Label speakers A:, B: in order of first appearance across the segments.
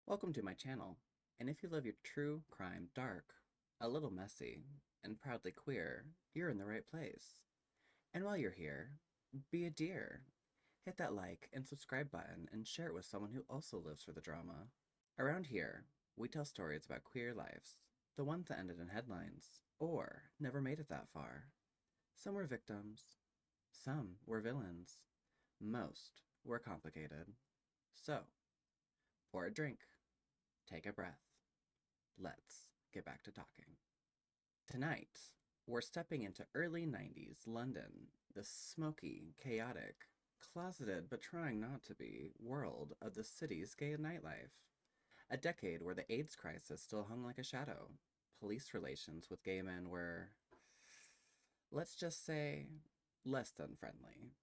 A: Welcome to my channel, and if you love your true crime dark, a little messy, and proudly queer, you're in the right place. And while you're here, be a dear. Hit that like and subscribe button and share it with someone who also lives for the drama. Around here, we tell stories about queer lives, the ones that ended in headlines, or never made it that far. Some were victims, some were villains, most were complicated. So, pour a drink, take a breath. Let's get back to talking. Tonight, we're stepping into early 90s London, the smoky, chaotic, closeted but trying not to be world of the city's gay nightlife. A decade where the AIDS crisis still hung like a shadow. Police relations with gay men were, let's just say, less than friendly.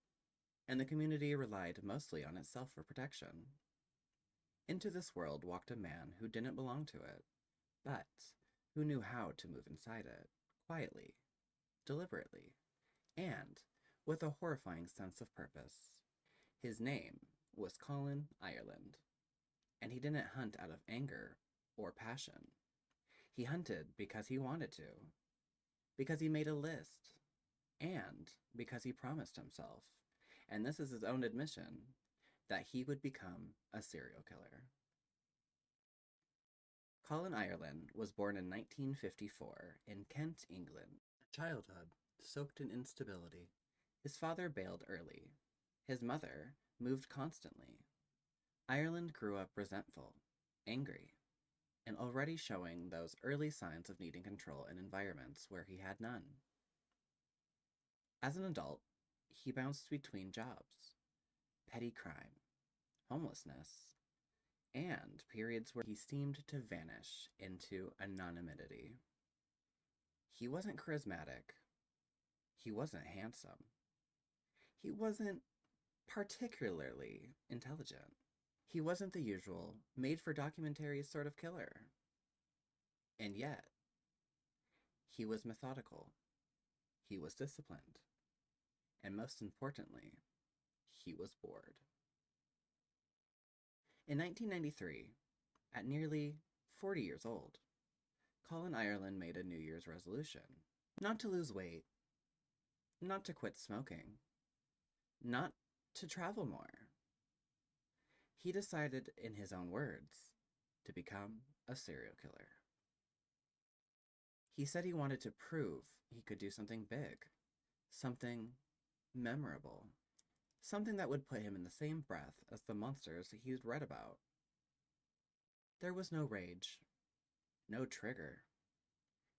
A: And the community relied mostly on itself for protection. Into this world walked a man who didn't belong to it, but who knew how to move inside it, quietly, deliberately, and with a horrifying sense of purpose. His name was Colin Ireland, and he didn't hunt out of anger or passion. He hunted because he wanted to, because he made a list, and because he promised himself, and this is his own admission, that he would become a serial killer. Colin Ireland was born in 1954 in Kent, England. Childhood soaked in instability. His father bailed early. His mother moved constantly. Ireland grew up resentful, angry, and already showing those early signs of needing control in environments where he had none. As an adult, he bounced between jobs, petty crime, homelessness, and periods where he seemed to vanish into anonymity. He wasn't charismatic. He wasn't handsome. He wasn't particularly intelligent. He wasn't the usual, made-for-documentary sort of killer. And yet, he was methodical. He was disciplined. And most importantly, he was bored. In 1993, at nearly 40 years old, Colin Ireland made a New Year's resolution. Not to lose weight, not to quit smoking, not to travel more. He decided, in his own words, to become a serial killer. He said he wanted to prove he could do something big, something memorable, something that would put him in the same breath as the monsters he'd read about. There was no rage, no trigger,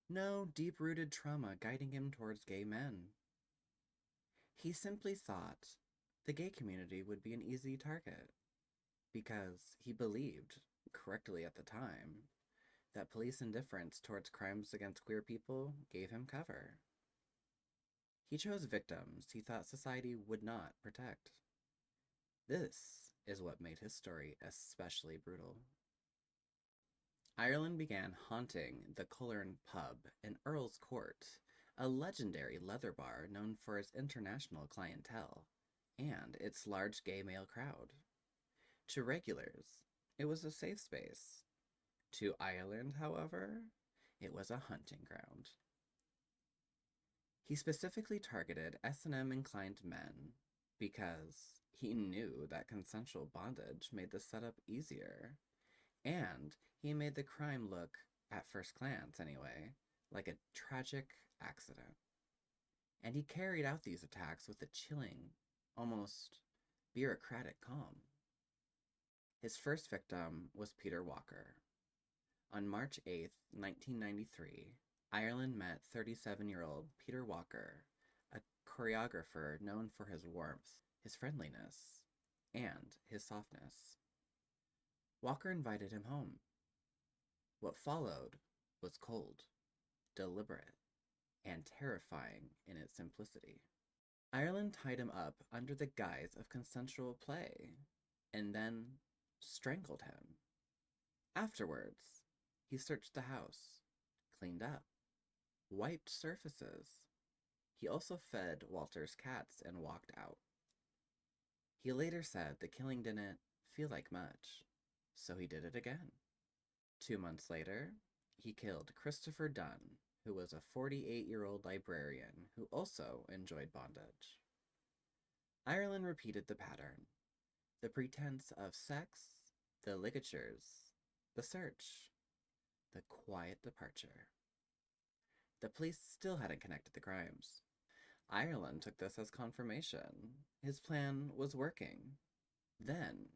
A: no deep-rooted trauma guiding him towards gay men. He simply thought the gay community would be an easy target, because he believed, correctly at the time, that police indifference towards crimes against queer people gave him cover. He chose victims he thought society would not protect. This is what made his story especially brutal. Ireland began haunting the Colherne pub in Earls Court, a legendary leather bar known for its international clientele and its large gay male crowd. To regulars, it was a safe space. To Ireland, however, it was a hunting ground. He specifically targeted S&M inclined men because he knew that consensual bondage made the setup easier, and he made the crime look, at first glance anyway, like a tragic accident. And he carried out these attacks with a chilling, almost bureaucratic calm. His first victim was Peter Walker. On March 8, 1993, Ireland met 37-year-old Peter Walker, a choreographer known for his warmth, his friendliness, and his softness. Walker invited him home. What followed was cold, deliberate, and terrifying in its simplicity. Ireland tied him up under the guise of consensual play, and then strangled him. Afterwards, he searched the house, cleaned up, wiped surfaces. He also fed Walter's cats and walked out. He later said the killing didn't feel like much, so he did it again. 2 months later, he killed Christopher Dunn, who was a 48-year-old librarian who also enjoyed bondage. Ireland repeated the pattern: the pretense of sex, the ligatures, the search, the quiet departure. The police still hadn't connected the crimes. Ireland took this as confirmation. His plan was working. Then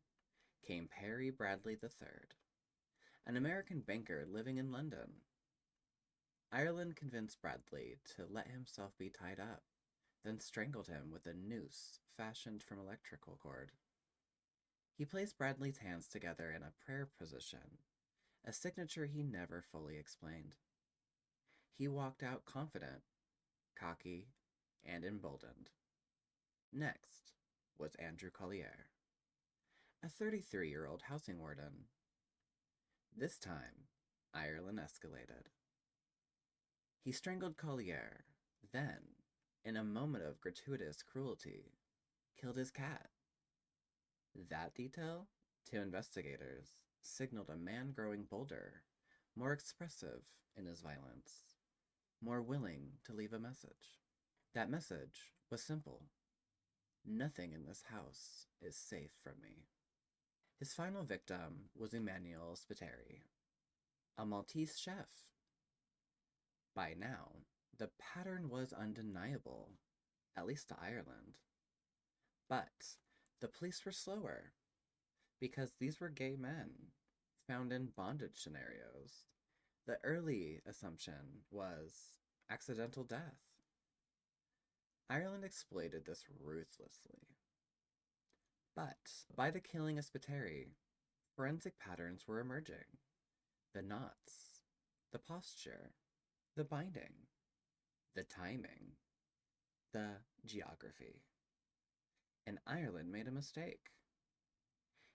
A: came Perry Bradley III, an American banker living in London. Ireland convinced Bradley to let himself be tied up, then strangled him with a noose fashioned from electrical cord. He placed Bradley's hands together in a prayer position, a signature he never fully explained. He walked out confident, cocky, and emboldened. Next was Andrew Colherne, a 33-year-old housing warden. This time, Ireland escalated. He strangled Colherne, then, in a moment of gratuitous cruelty, killed his cat. That detail, to investigators, signaled a man growing bolder, more expressive in his violence, more willing to leave a message. That message was simple: nothing in this house is safe from me. His final victim was Emmanuel Spiteri, a Maltese chef. By now, the pattern was undeniable, at least to Ireland. But the police were slower, because these were gay men, found in bondage scenarios. The early assumption was accidental death. Ireland exploited this ruthlessly. But by the killing of Spiteri, forensic patterns were emerging. The knots, the posture, the binding, the timing, the geography. And Ireland made a mistake.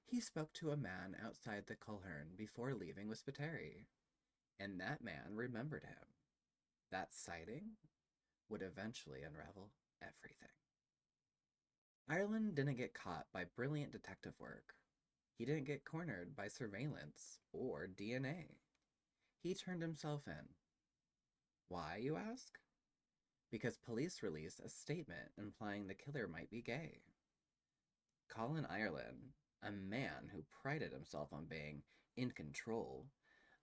A: He spoke to a man outside the Colherne before leaving with Spiteri, and that man remembered him. That sighting would eventually unravel everything. Ireland didn't get caught by brilliant detective work. He didn't get cornered by surveillance or DNA. He turned himself in. Why, you ask? Because police released a statement implying the killer might be gay. Colin Ireland, a man who prided himself on being in control,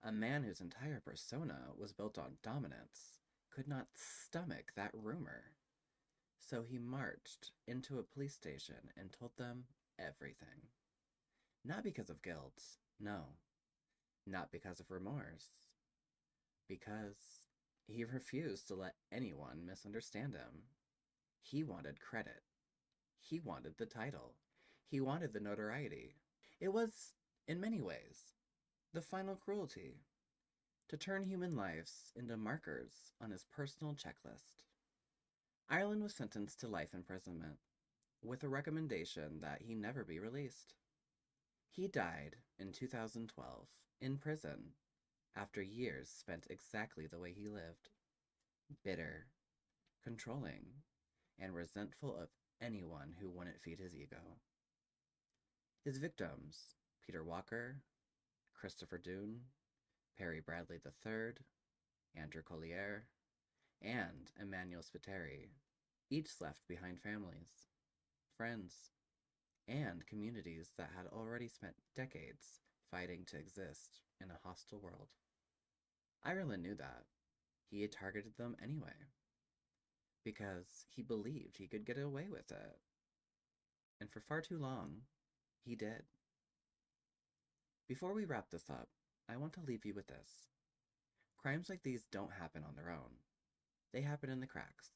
A: a man whose entire persona was built on dominance, could not stomach that rumor. So he marched into a police station and told them everything. Not because of guilt, no. Not because of remorse. Because he refused to let anyone misunderstand him. He wanted credit. He wanted the title. He wanted the notoriety. It was, in many ways, the final cruelty, to turn human lives into markers on his personal checklist. Ireland was sentenced to life imprisonment, with a recommendation that he never be released. He died in 2012 in prison after years spent exactly the way he lived: bitter, controlling, and resentful of anyone who wouldn't feed his ego. His victims, Peter Walker, Christopher Dunn, Perry Bradley III, Andrew Colherne, and Emmanuel Spiteri, each left behind families, friends, and communities that had already spent decades fighting to exist in a hostile world. Ireland knew that. He had targeted them anyway, because he believed he could get away with it. And for far too long, he did. Before we wrap this up, I want to leave you with this. Crimes like these don't happen on their own. They happen in the cracks.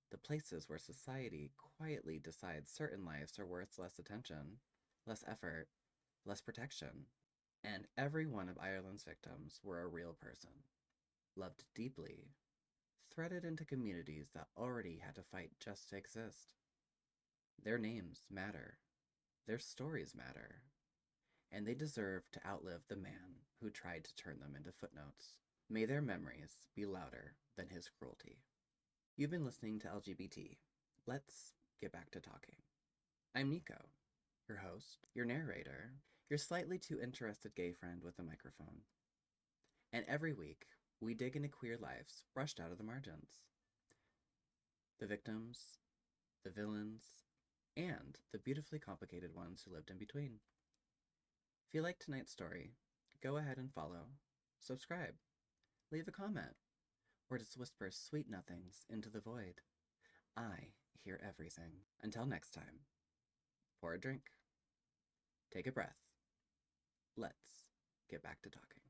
A: The places where society quietly decides certain lives are worth less attention, less effort, less protection. And every one of Ireland's victims were a real person, loved deeply, threaded into communities that already had to fight just to exist. Their names matter. Their stories matter. And they deserve to outlive the man who tried to turn them into footnotes. May their memories be louder than his cruelty. You've been listening to LGBT. Let's get back to talking. I'm Nico, your host, your narrator, your slightly too interested gay friend with a microphone. And every week, we dig into queer lives brushed out of the margins. The victims, the villains, and the beautifully complicated ones who lived in between. If you like tonight's story, go ahead and follow, subscribe, leave a comment, or just whisper sweet nothings into the void. I hear everything. Until next time, pour a drink, take a breath. Let's get back to talking.